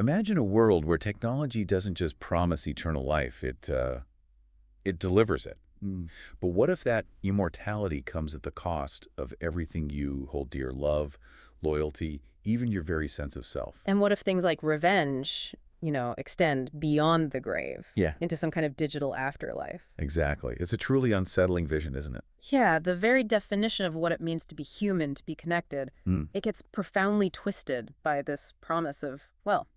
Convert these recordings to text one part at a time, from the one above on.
Imagine a world where technology doesn't just promise eternal life, it delivers it. Mm. But what if that immortality comes at the cost of everything you hold dear, love, loyalty, even your very sense of self? And what if things like revenge, extend beyond the grave Yeah. into some kind of digital afterlife? Exactly. It's a truly unsettling vision, isn't it? Yeah, the very definition of what it means to be human, to be connected, Mm. it gets profoundly twisted by this promise of, well,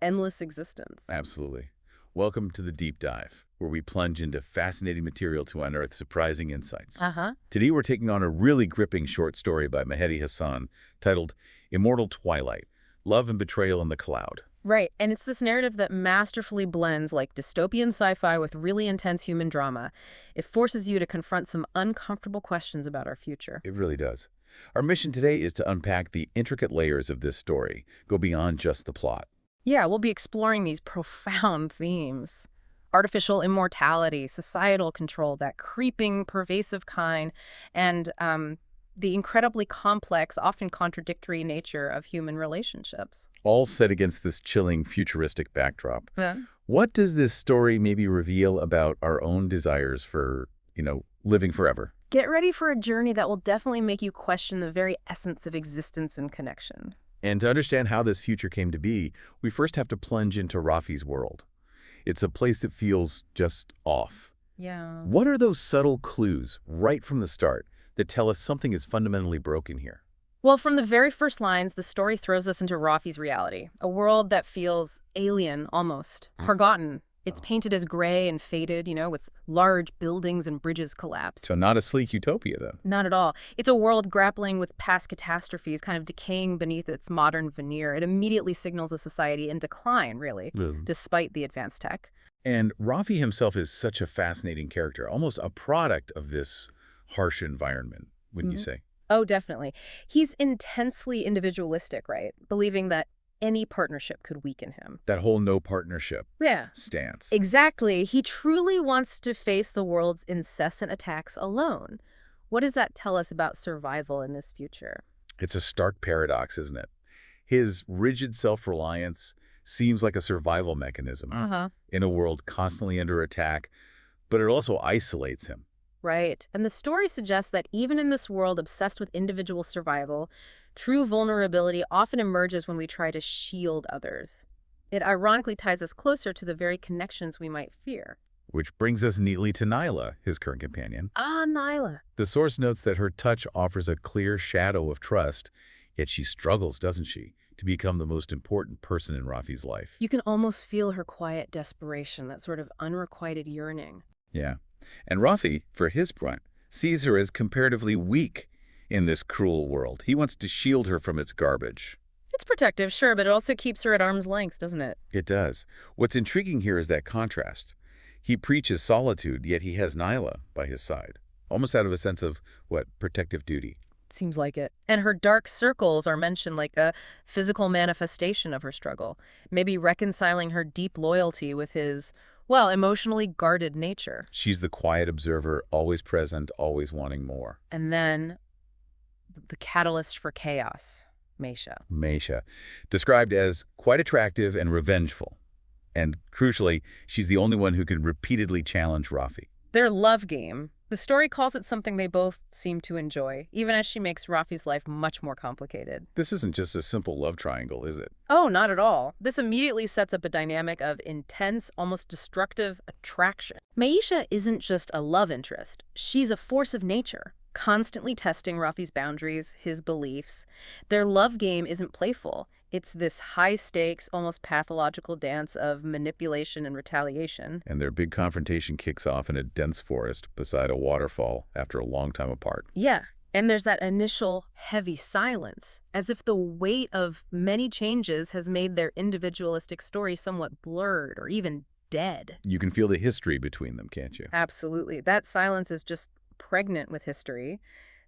endless existence. Absolutely. Welcome to the Deep Dive, where we plunge into fascinating material to unearth surprising insights. Uh-huh. Today we're taking on a really gripping short story by Mehdi Hasan titled Immortal Twilight, Love and Betrayal in the Cloud. Right, and it's this narrative that masterfully blends like dystopian sci-fi with really intense human drama. It forces you to confront some uncomfortable questions about our future. It really does. Our mission today is to unpack the intricate layers of this story, go beyond just the plot. Yeah, we'll be exploring these profound themes. Artificial immortality, societal control, that creeping, pervasive kind, and the incredibly complex, often contradictory nature of human relationships. All set against this chilling, futuristic backdrop. Yeah. What does this story maybe reveal about our own desires for, living forever? Get ready for a journey that will definitely make you question the very essence of existence and connection. And to understand how this future came to be, we first have to plunge into Raafi's world. It's a place that feels just off. Yeah. What are those subtle clues right from the start that tell us something is fundamentally broken here? Well, from the very first lines, the story throws us into Raafi's reality, a world that feels alien, almost, forgotten. It's painted as gray and faded, with large buildings and bridges collapsed. So not a sleek utopia, though. Not at all. It's a world grappling with past catastrophes, kind of decaying beneath its modern veneer. It immediately signals a society in decline, really, despite the advanced tech. And Raafi himself is such a fascinating character, almost a product of this harsh environment, wouldn't you say? Oh, definitely. He's intensely individualistic, right? Believing that any partnership could weaken him. That whole no partnership stance. Exactly. He truly wants to face the world's incessant attacks alone. What does that tell us about survival in this future? It's a stark paradox, isn't it? His rigid self-reliance seems like a survival mechanism in a world constantly under attack, but it also isolates him. Right. And the story suggests that even in this world obsessed with individual survival, true vulnerability often emerges when we try to shield others. It ironically ties us closer to the very connections we might fear. Which brings us neatly to Nyla, his current companion. Ah, Nyla. The source notes that her touch offers a clear shadow of trust, yet she struggles, doesn't she, to become the most important person in Raafi's life. You can almost feel her quiet desperation, that sort of unrequited yearning. Yeah. And Raafi, for his part, sees her as comparatively weak in this cruel world. He wants to shield her from its garbage. It's protective, sure, but it also keeps her at arm's length, doesn't it? It does. What's intriguing here is that contrast. He preaches solitude, yet he has Nyla by his side, almost out of a sense of, protective duty. Seems like it. And her dark circles are mentioned like a physical manifestation of her struggle, maybe reconciling her deep loyalty with his, emotionally guarded nature. She's the quiet observer, always present, always wanting more. And then the catalyst for chaos, Meisha. Described as quite attractive and revengeful. And crucially, she's the only one who can repeatedly challenge Raafi. Their love game. The story calls it something they both seem to enjoy, even as she makes Raafi's life much more complicated. This isn't just a simple love triangle, is it? Oh, not at all. This immediately sets up a dynamic of intense, almost destructive attraction. Meisha isn't just a love interest. She's a force of nature, constantly testing Raafi's boundaries, his beliefs. Their love game isn't playful. It's this high-stakes, almost pathological dance of manipulation and retaliation. And their big confrontation kicks off in a dense forest beside a waterfall after a long time apart. Yeah, and there's that initial heavy silence, as if the weight of many changes has made their individualistic story somewhat blurred or even dead. You can feel the history between them, can't you? Absolutely. That silence is just pregnant with history.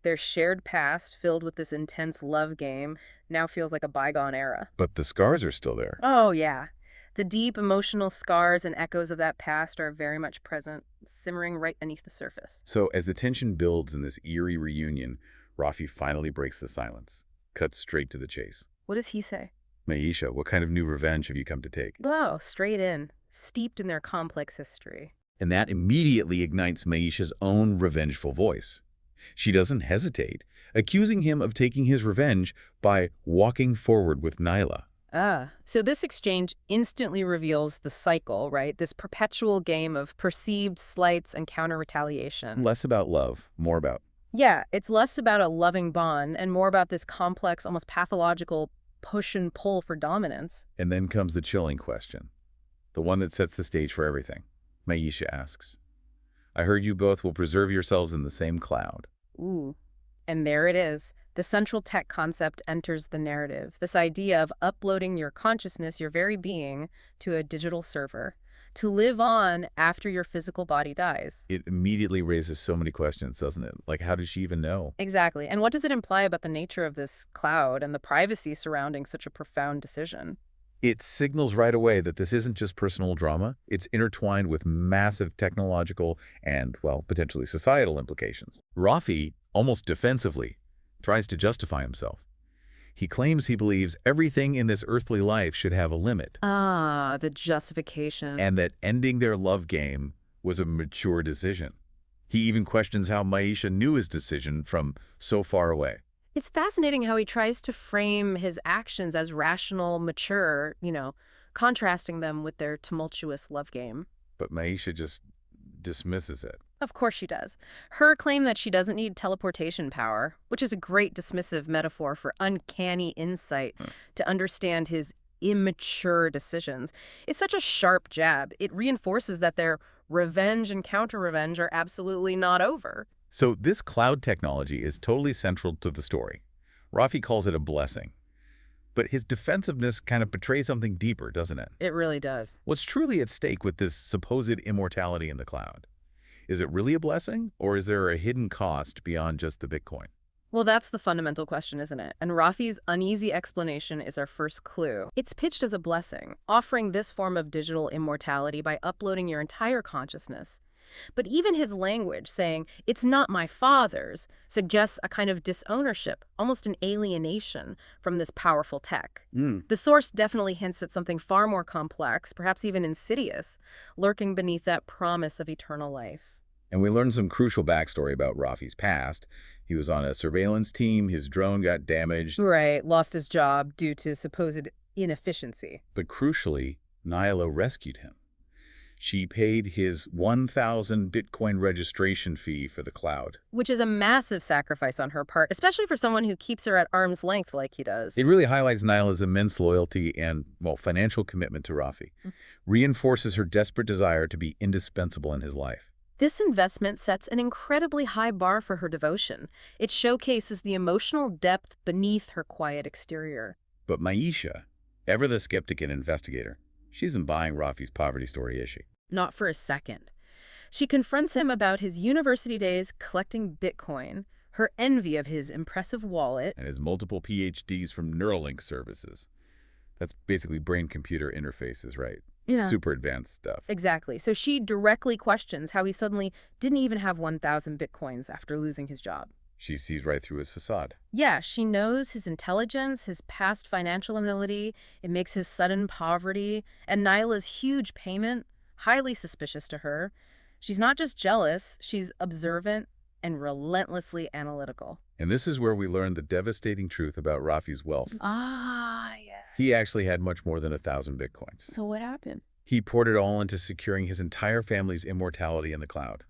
Their shared past, filled with this intense love game, now feels like a bygone era. But the scars are still there. Oh, yeah. The deep emotional scars and echoes of that past are very much present, simmering right beneath the surface. So as the tension builds in this eerie reunion, Raafi finally breaks the silence, cuts straight to the chase. What does he say? Maisha, what kind of new revenge have you come to take? Whoa, straight in, steeped in their complex history. And that immediately ignites Maisha's own revengeful voice. She doesn't hesitate, accusing him of taking his revenge by walking forward with Nyla. So this exchange instantly reveals the cycle, right? This perpetual game of perceived slights and counter-retaliation. Less about love, more about. Yeah, it's less about a loving bond and more about this complex, almost pathological push and pull for dominance. And then comes the chilling question, the one that sets the stage for everything. Maisha asks, I heard you both will preserve yourselves in the same cloud. Ooh, and there it is. The central tech concept enters the narrative. This idea of uploading your consciousness, your very being, to a digital server, to live on after your physical body dies. It immediately raises so many questions, doesn't it? Like, how does she even know? Exactly. And what does it imply about the nature of this cloud and the privacy surrounding such a profound decision? It signals right away that this isn't just personal drama. It's intertwined with massive technological and, well, potentially societal implications. Raafi, almost defensively, tries to justify himself. He claims he believes everything in this earthly life should have a limit. Ah, the justification. And that ending their love game was a mature decision. He even questions how Maisha knew his decision from so far away. It's fascinating how he tries to frame his actions as rational, mature, contrasting them with their tumultuous love game. But Maisha just dismisses it. Of course she does. Her claim that she doesn't need teleportation power, which is a great dismissive metaphor for uncanny insight to understand his immature decisions, is such a sharp jab. It reinforces that their revenge and counter-revenge are absolutely not over. So this cloud technology is totally central to the story. Raafi calls it a blessing. But his defensiveness kind of betrays something deeper, doesn't it? It really does. What's truly at stake with this supposed immortality in the cloud? Is it really a blessing, or is there a hidden cost beyond just the Bitcoin? Well, that's the fundamental question, isn't it? And Raafi's uneasy explanation is our first clue. It's pitched as a blessing, offering this form of digital immortality by uploading your entire consciousness. But even his language, saying, it's not my father's, suggests a kind of disownership, almost an alienation from this powerful tech. The source definitely hints at something far more complex, perhaps even insidious, lurking beneath that promise of eternal life. And we learned some crucial backstory about Raafi's past. He was on a surveillance team, his drone got damaged. Right, lost his job due to supposed inefficiency. But crucially, Nyla rescued him. She paid his 1,000 Bitcoin registration fee for the cloud. Which is a massive sacrifice on her part, especially for someone who keeps her at arm's length like he does. It really highlights Nyla's immense loyalty and, well, financial commitment to Raafi. Reinforces her desperate desire to be indispensable in his life. This investment sets an incredibly high bar for her devotion. It showcases the emotional depth beneath her quiet exterior. But Maisha, ever the skeptic and investigator, she isn't buying Raafi's poverty story, is she? Not for a second. She confronts him about his university days collecting Bitcoin, her envy of his impressive wallet, and his multiple PhDs from Neuralink services. That's basically brain-computer interfaces, right? Yeah. Super advanced stuff. Exactly. So she directly questions how he suddenly didn't even have 1,000 Bitcoins after losing his job. She sees right through his facade. Yeah, she knows his intelligence, his past financial ability. It makes his sudden poverty and Nyla's huge payment highly suspicious to her. She's not just jealous, she's observant and relentlessly analytical. And this is where we learn the devastating truth about Raafi's wealth. Ah, yes. He actually had much more than 1,000 Bitcoins. So what happened? He poured it all into securing his entire family's immortality in the cloud,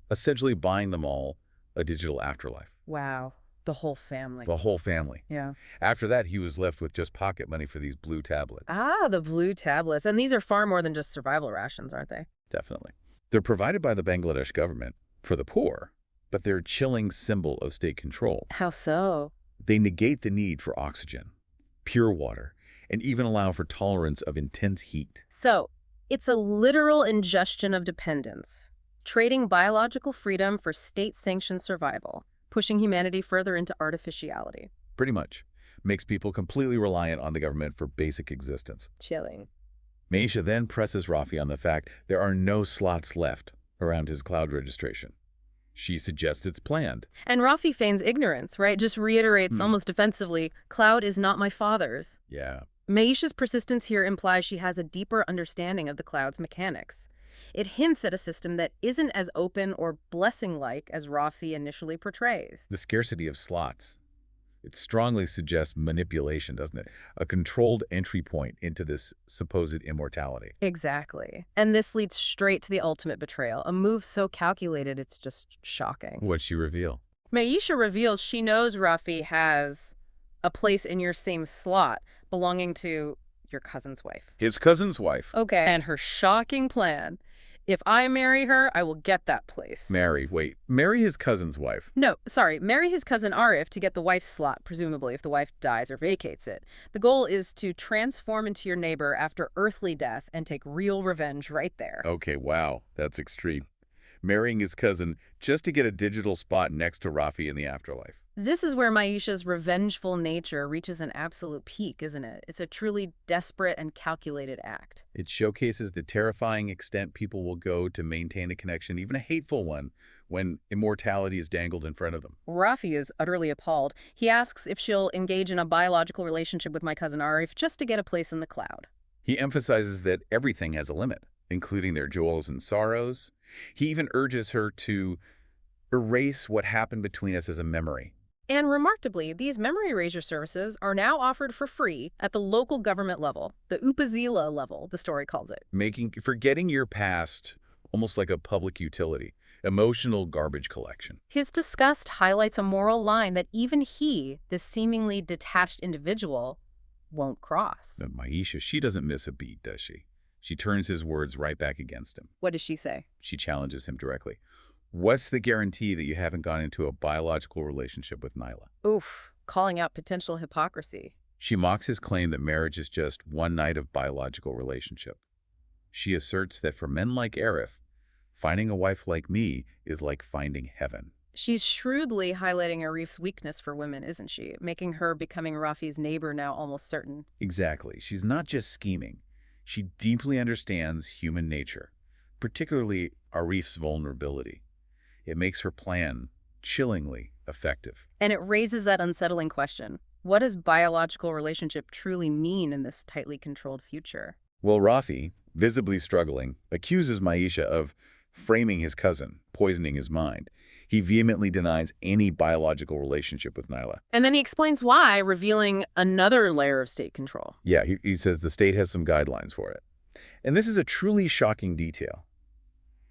essentially buying them all a digital afterlife. Wow. The whole family. The whole family. Yeah. After that, he was left with just pocket money for these blue tablets. Ah, the blue tablets. And these are far more than just survival rations, aren't they? Definitely. They're provided by the Bangladesh government for the poor, but they're a chilling symbol of state control. How so? They negate the need for oxygen, pure water, and even allow for tolerance of intense heat. So, it's a literal ingestion of dependence, trading biological freedom for state-sanctioned survival, pushing humanity further into artificiality. Pretty much. Makes people completely reliant on the government for basic existence. Chilling. Maisha then presses Raafi on the fact there are no slots left around his cloud registration. She suggests it's planned. And Raafi feigns ignorance, right? Just reiterates almost defensively, cloud is not my father's. Yeah. Maisha's persistence here implies she has a deeper understanding of the cloud's mechanics. It hints at a system that isn't as open or blessing-like as Raafi initially portrays. The scarcity of slots. It strongly suggests manipulation, doesn't it? A controlled entry point into this supposed immortality. Exactly. And this leads straight to the ultimate betrayal, a move so calculated it's just shocking. What'd she reveal? Maisha reveals she knows Raafi has a place in your same slot belonging to your cousin's wife. His cousin's wife. Okay. And her shocking plan. If I marry her, I will get that place. Marry his cousin's wife. No, sorry, marry his cousin Arif to get the wife's slot, presumably if the wife dies or vacates it. The goal is to transform into your neighbor after earthly death and take real revenge right there. Okay, wow, that's extreme. Marrying his cousin just to get a digital spot next to Raafi in the afterlife. This is where Maisha's revengeful nature reaches an absolute peak, isn't it? It's a truly desperate and calculated act. It showcases the terrifying extent people will go to maintain a connection, even a hateful one, when immortality is dangled in front of them. Raafi is utterly appalled. He asks if she'll engage in a biological relationship with my cousin Arif just to get a place in the cloud. He emphasizes that everything has a limit, including their joys and sorrows. He even urges her to erase what happened between us as a memory. And remarkably, these memory erasure services are now offered for free at the local government level, the Upazila level, the story calls it. Forgetting your past almost like a public utility, emotional garbage collection. His disgust highlights a moral line that even he, this seemingly detached individual, won't cross. But Maisha, she doesn't miss a beat, does she? She turns his words right back against him. What does she say? She challenges him directly. What's the guarantee that you haven't gone into a biological relationship with Nyla? Oof, calling out potential hypocrisy. She mocks his claim that marriage is just one night of biological relationship. She asserts that for men like Arif, finding a wife like me is like finding heaven. She's shrewdly highlighting Arif's weakness for women, isn't she? Making her becoming Raafi's neighbor now almost certain. Exactly. She's not just scheming. She deeply understands human nature, particularly Arif's vulnerability. It makes her plan chillingly effective. And it raises that unsettling question. What does biological relationship truly mean in this tightly controlled future? Well, Raafi, visibly struggling, accuses Maisha of framing his cousin, poisoning his mind. He vehemently denies any biological relationship with Nyla. And then he explains why, revealing another layer of state control. Yeah, he says the state has some guidelines for it. And this is a truly shocking detail.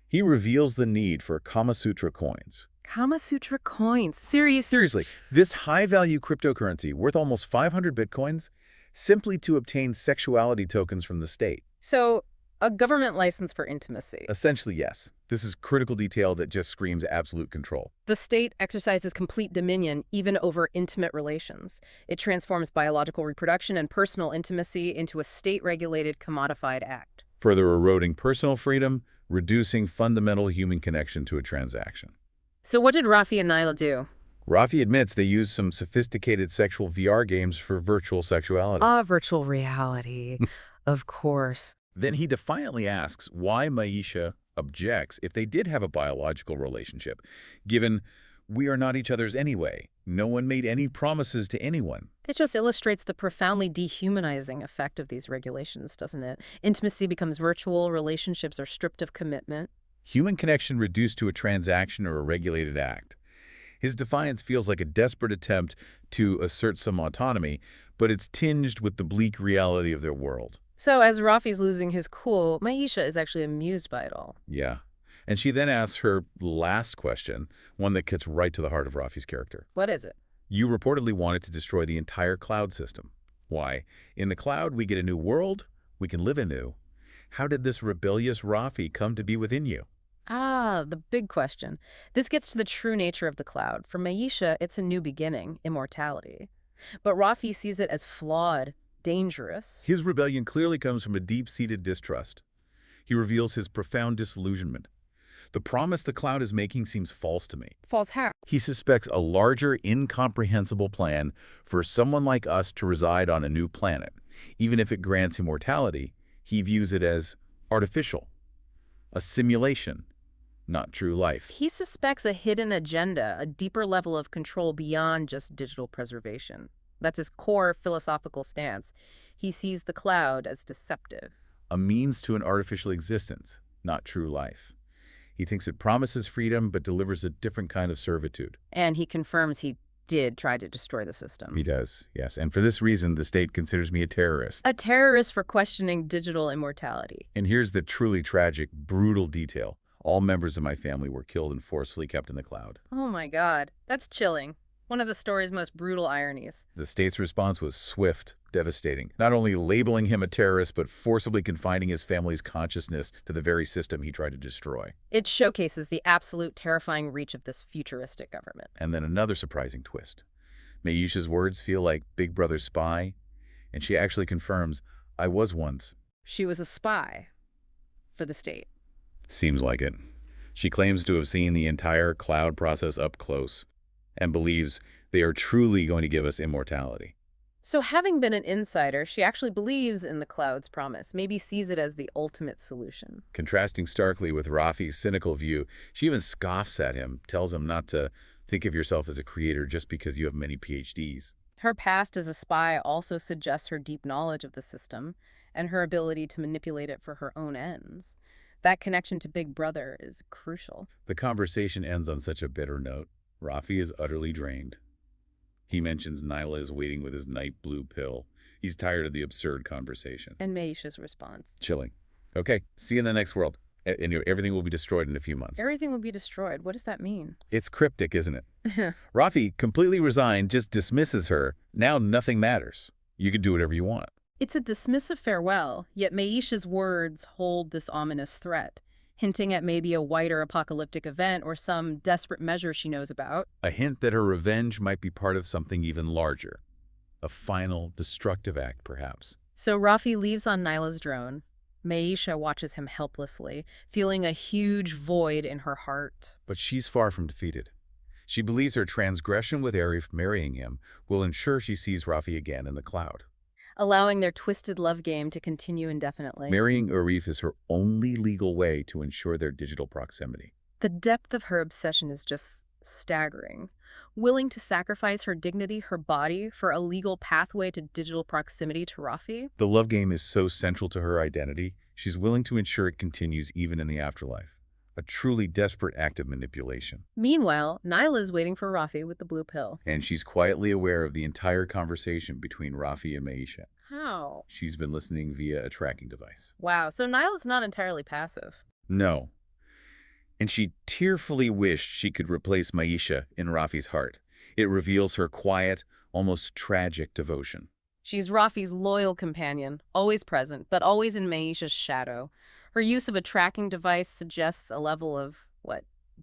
He reveals the need for Kama Sutra coins. Kama Sutra coins? Seriously, this high-value cryptocurrency worth almost 500 bitcoins simply to obtain sexuality tokens from the state. So, a government license for intimacy. Essentially, yes. This is critical detail that just screams absolute control. The state exercises complete dominion even over intimate relations. It transforms biological reproduction and personal intimacy into a state-regulated, commodified act. Further eroding personal freedom, reducing fundamental human connection to a transaction. So what did Raafi and Nyla do? Raafi admits they used some sophisticated sexual VR games for virtual sexuality. Virtual reality. Of course. Then he defiantly asks why Maisha objects if they did have a biological relationship, given we are not each other's anyway. No one made any promises to anyone. It just illustrates the profoundly dehumanizing effect of these regulations, doesn't it? Intimacy becomes virtual, relationships are stripped of commitment. Human connection reduced to a transaction or a regulated act. His defiance feels like a desperate attempt to assert some autonomy, but it's tinged with the bleak reality of their world. So as Raafi's losing his cool, Maisha is actually amused by it all. Yeah. And she then asks her last question, one that gets right to the heart of Raafi's character. What is it? You reportedly wanted to destroy the entire cloud system. Why? In the cloud, we get a new world. We can live anew. How did this rebellious Raafi come to be within you? The big question. This gets to the true nature of the cloud. For Maisha, it's a new beginning, immortality. But Raafi sees it as flawed, dangerous. His rebellion clearly comes from a deep-seated distrust. He reveals his profound disillusionment. The promise the cloud is making seems false to me. False how? He suspects a larger, incomprehensible plan for someone like us to reside on a new planet. Even if it grants immortality, he views it as artificial, a simulation, not true life. He suspects a hidden agenda, a deeper level of control beyond just digital preservation. That's his core philosophical stance. He sees the cloud as deceptive. A means to an artificial existence, not true life. He thinks it promises freedom but delivers a different kind of servitude. And he confirms he did try to destroy the system. He does, yes. And for this reason, the state considers me a terrorist. A terrorist for questioning digital immortality. And here's the truly tragic, brutal detail. All members of my family were killed and forcibly kept in the cloud. Oh my God, that's chilling. One of the story's most brutal ironies. The state's response was swift, devastating, not only labeling him a terrorist, but forcibly confining his family's consciousness to the very system he tried to destroy. It showcases the absolute terrifying reach of this futuristic government. And then another surprising twist. Maisha's words feel like Big Brother's spy, and she actually confirms, I was once. She was a spy for the state. Seems like it. She claims to have seen the entire cloud process up close and believes they are truly going to give us immortality. So having been an insider, she actually believes in the cloud's promise, maybe sees it as the ultimate solution. Contrasting starkly with Raafi's cynical view, she even scoffs at him, tells him not to think of yourself as a creator just because you have many PhDs. Her past as a spy also suggests her deep knowledge of the system and her ability to manipulate it for her own ends. That connection to Big Brother is crucial. The conversation ends on such a bitter note. Raafi is utterly drained. He mentions Nyla is waiting with his night blue pill. He's tired of the absurd conversation. And Maisha's response. Chilling. Okay, see you in the next world. And everything will be destroyed in a few months. Everything will be destroyed. What does that mean? It's cryptic, isn't it? Raafi, completely resigned, just dismisses her. Now nothing matters. You can do whatever you want. It's a dismissive farewell, yet Maisha's words hold this ominous threat, hinting at maybe a wider apocalyptic event or some desperate measure she knows about. A hint that her revenge might be part of something even larger. A final, destructive act, perhaps. So Raafi leaves on Nyla's drone. Maisha watches him helplessly, feeling a huge void in her heart. But she's far from defeated. She believes her transgression with Arif marrying him will ensure she sees Raafi again in the cloud. Allowing their twisted love game to continue indefinitely. Marrying Arif is her only legal way to ensure their digital proximity. The depth of her obsession is just staggering. Willing to sacrifice her dignity, her body, for a legal pathway to digital proximity to Raafi. The love game is so central to her identity, she's willing to ensure it continues even in the afterlife. A truly desperate act of manipulation. Meanwhile, Nyla is waiting for Raafi with the blue pill. And she's quietly aware of the entire conversation between Raafi and Maisha. How? She's been listening via a tracking device. Wow, so Nyla's not entirely passive. No. And she tearfully wished she could replace Maisha in Raafi's heart. It reveals her quiet, almost tragic devotion. She's Raafi's loyal companion, always present, but always in Maisha's shadow. Her use of a tracking device suggests a level of,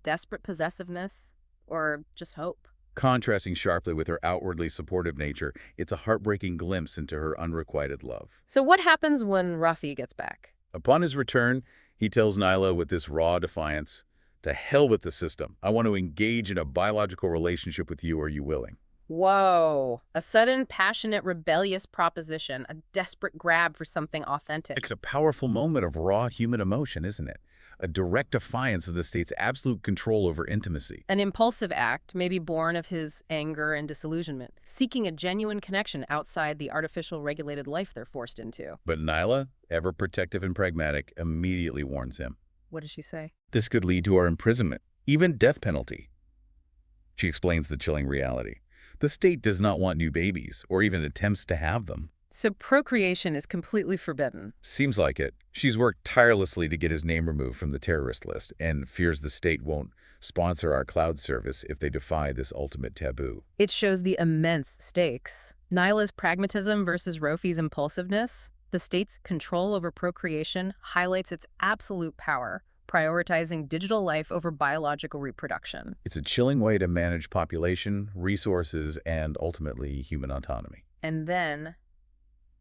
desperate possessiveness? Or just hope? Contrasting sharply with her outwardly supportive nature, it's a heartbreaking glimpse into her unrequited love. So what happens when Raafi gets back? Upon his return, he tells Nyla with this raw defiance, "To hell with the system. I want to engage in a biological relationship with you. Are you willing?" Whoa. A sudden, passionate, rebellious proposition, a desperate grab for something authentic. It's a powerful moment of raw human emotion, isn't it? A direct defiance of the state's absolute control over intimacy. An impulsive act, maybe born of his anger and disillusionment, seeking a genuine connection outside the artificial regulated life they're forced into. But Nyla, ever protective and pragmatic, immediately warns him. What does she say? This could lead to our imprisonment, even death penalty. She explains the chilling reality. The state does not want new babies, or even attempts to have them. So procreation is completely forbidden. Seems like it. She's worked tirelessly to get his name removed from the terrorist list and fears the state won't sponsor our cloud service if they defy this ultimate taboo. It shows the immense stakes. Nyla's pragmatism versus Raafi's impulsiveness. The state's control over procreation highlights its absolute power, prioritizing digital life over biological reproduction. It's a chilling way to manage population, resources, and ultimately human autonomy. And then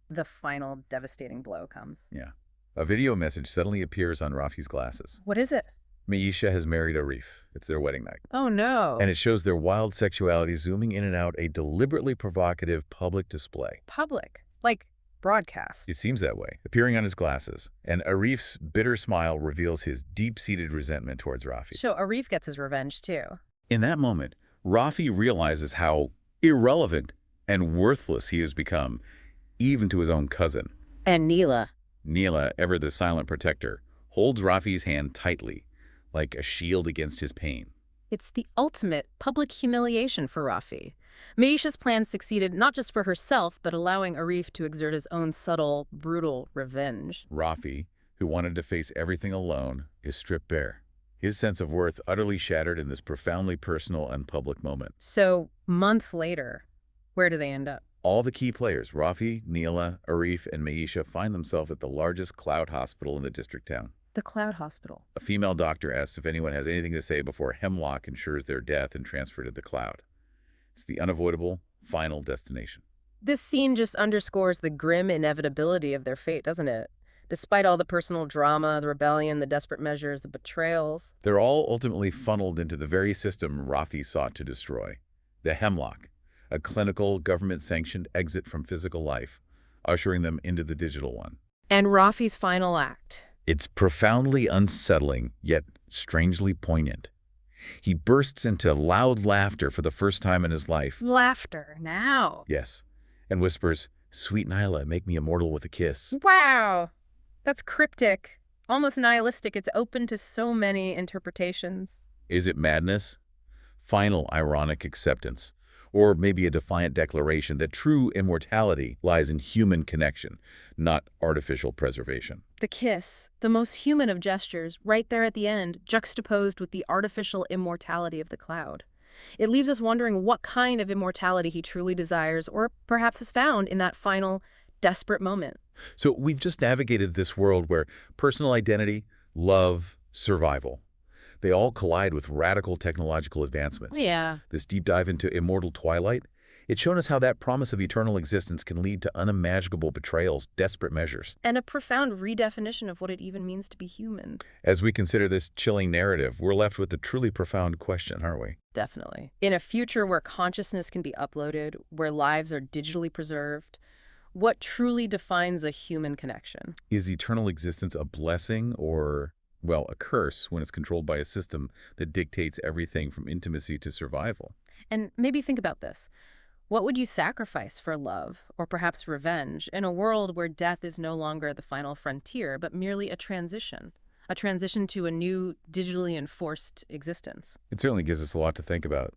the final devastating blow comes. Yeah. A video message suddenly appears on Raafi's glasses. What is it? Maisha has married Arif. It's their wedding night. Oh, no. And it shows their wild sexuality zooming in and out, a deliberately provocative public display. Public? Like broadcast? It seems that way, appearing on his glasses. And Arif's bitter smile reveals his deep-seated resentment towards Raafi. So Arif gets his revenge, too. In that moment, Raafi realizes how irrelevant And worthless he has become, even to his own cousin. And Neela. Neela, ever the silent protector, holds Raafi's hand tightly, like a shield against his pain. It's the ultimate public humiliation for Raafi. Maisha's plan succeeded not just for herself, but allowing Arif to exert his own subtle, brutal revenge. Raafi, who wanted to face everything alone, is stripped bare. His sense of worth utterly shattered in this profoundly personal and public moment. So, months later, where do they end up? All the key players, Raafi, Neela, Arif, and Maisha, find themselves at the largest cloud hospital in the district town. The Cloud Hospital. A female doctor asks if anyone has anything to say before Hemlock ensures their death and transfer to the cloud. It's the unavoidable, final destination. This scene just underscores the grim inevitability of their fate, doesn't it? Despite all the personal drama, the rebellion, the desperate measures, the betrayals. They're all ultimately funneled into the very system Raafi sought to destroy. The Hemlock, a clinical, government-sanctioned exit from physical life, ushering them into the digital one. And Raafi's final act. It's profoundly unsettling, yet strangely poignant. He bursts into loud laughter for the first time in his life. Laughter, now. Yes, and whispers, "Sweet Nyla, make me immortal with a kiss." Wow. That's cryptic, almost nihilistic. It's open to so many interpretations. Is it madness? Final ironic acceptance. Or maybe a defiant declaration that true immortality lies in human connection, not artificial preservation. The kiss, the most human of gestures, right there at the end, juxtaposed with the artificial immortality of the cloud. It leaves us wondering what kind of immortality he truly desires, or perhaps has found in that final, desperate moment. So we've just navigated this world where personal identity, love, survival, they all collide with radical technological advancements. Yeah. This deep dive into Immortal Twilight, it's shown us how that promise of eternal existence can lead to unimaginable betrayals, desperate measures. And a profound redefinition of what it even means to be human. As we consider this chilling narrative, we're left with a truly profound question, aren't we? Definitely. In a future where consciousness can be uploaded, where lives are digitally preserved, what truly defines a human connection? Is eternal existence a blessing or, well, a curse when it's controlled by a system that dictates everything from intimacy to survival? And maybe think about this. What would you sacrifice for love, or perhaps revenge, in a world where death is no longer the final frontier, but merely a transition to a new, digitally enforced existence? It certainly gives us a lot to think about.